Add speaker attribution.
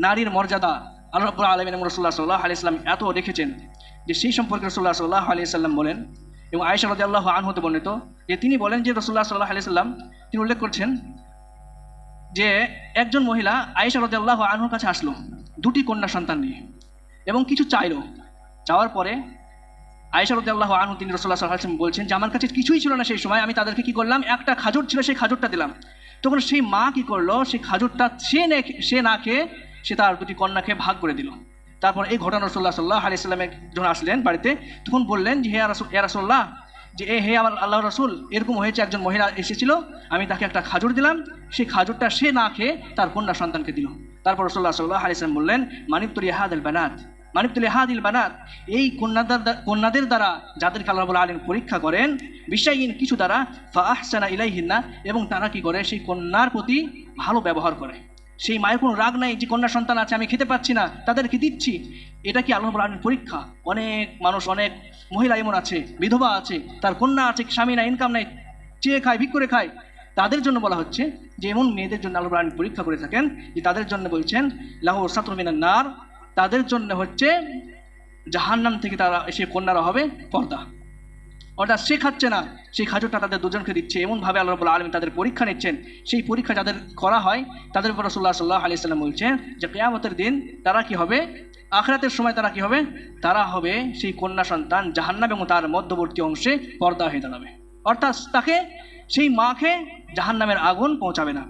Speaker 1: নারীর মর্যাদা আল্লাহ রাব্বুল আলামিন এবং রাসূলুল্লাহ সাল্লাল্লাহু আলাইহি ওয়াসাল্লাম এত রেখেছেন যে সেই সম্পর্কে রাসূলুল্লাহ সাল্লাল্লাহু আলাইহি ওয়াসাল্লাম বলেন, এবং আয়েশা রাদিয়াল্লাহু আনহা হতে বর্ণিত যে তিনি বলেন যে রাসূলুল্লাহ সাল্লাল্লাহু আলাইহি ওয়াসাল্লাম তিনি উল্লেখ করছেন যে একজন মহিলা আয়েশা রাদিয়াল্লাহু আনহার কাছে আসলো দুটি কন্যা সন্তান নিয়ে এবং কিছু চাইলো। চাওয়ার পরে আয়েশা রাদিয়াল্লাহু আনহা তিনি রাসূলুল্লাহ সাল্লাল্লাহু আলাইহি ওয়াসাল্লাম বলছেন যে আমার কাছে কিছুই ছিল না সেই সময়, আমি তাদেরকে কি করলাম, একটা খাজুর ছিল সেই খাজুরটা দিলাম। তখন সেই মা কি করলো, সেই খাজুরটা সে না খেয়ে সে তার দুটি কন্যাকে ভাগ করে দিল। তারপর এই ঘটনা রাসূলুল্লাহ সাল্লাল্লাহু আলাইহি ওয়াসাল্লাম যখন আসলেন বাড়িতে, তখন বললেন যে হে রাসূলুল্লাহ, যে হে আমার আল্লাহর রাসূল, এরকম হয়েছে, একজন মহিলা এসেছিল, আমি তাকে একটা খাজুর দিলাম, সেই খাজুরটা সে না খেয়ে তার কন্যা সন্তানকে দিল। তারপর রাসূলুল্লাহ সাল্লাল্লাহু আলাইহি ওয়াসাল্লাম বললেন মানিবতুলি হাদিল বানাত, মানিবতুলি হাদিল বানাত, এই কন্যাদের দ্বারা যাদেরকে আল্লাহ রাব্বুল আলামিন পরীক্ষা করেন বিশাইইন কিছু দ্বারা, ফা আহসানা ইলাইহিন্না, এবং তারা কি করে সেই কন্যার প্রতি ভালো ব্যবহার করে। সেই মায়ের কোনো রাগ নাই যে কন্যা সন্তান আছে আমি খেতে পাচ্ছি না তাদেরকে দিচ্ছি, এটা কি আল্লাহ রাব্বুল আলামিনের পরীক্ষা? অনেক মানুষ, অনেক মহিলা এমন আছে, বিধবা আছে, তার কন্যা আছে, স্বামী নাই, ইনকাম নাই, চেয়ে খায়, ভিক করে খায়, তাদের জন্য বলা হচ্ছে যে এমন মেয়েদের জন্য আল্লাহ রাব্বুল আলামিন পরীক্ষা করে থাকেন যে তাদের জন্য বলছেন লাহু সাতরুম মিনান নার, তাদের জন্য হচ্ছে জাহান্নাম থেকে তারা এসে কন্যারা হবে পর্দা। অর্থাৎ সে খাচ্ছে না, সেই খাজুরটা তাদের দুজনকে দিচ্ছে, এমনভাবে আল্লাহ রাব্বুল আলামিন তাদের পরীক্ষা নিচ্ছেন। সেই পরীক্ষা যাদের করা হয় তাদের উপর রাসূলুল্লাহ সাল্লাল্লাহু আলাইহি ওয়াসাল্লাম বলছেন যে কিয়ামতের দিন তারা কি হবে, আখিরাতের সময় তারা কি হবে, তারা হবে সেই কন্যা সন্তান জাহান্নাম এবং তার মধ্যবর্তী অংশে পর্দা হয়ে দাঁড়াবে। অর্থাৎ তাকে, সেই মাকে জাহান্নামের আগুন পৌঁছাবে না।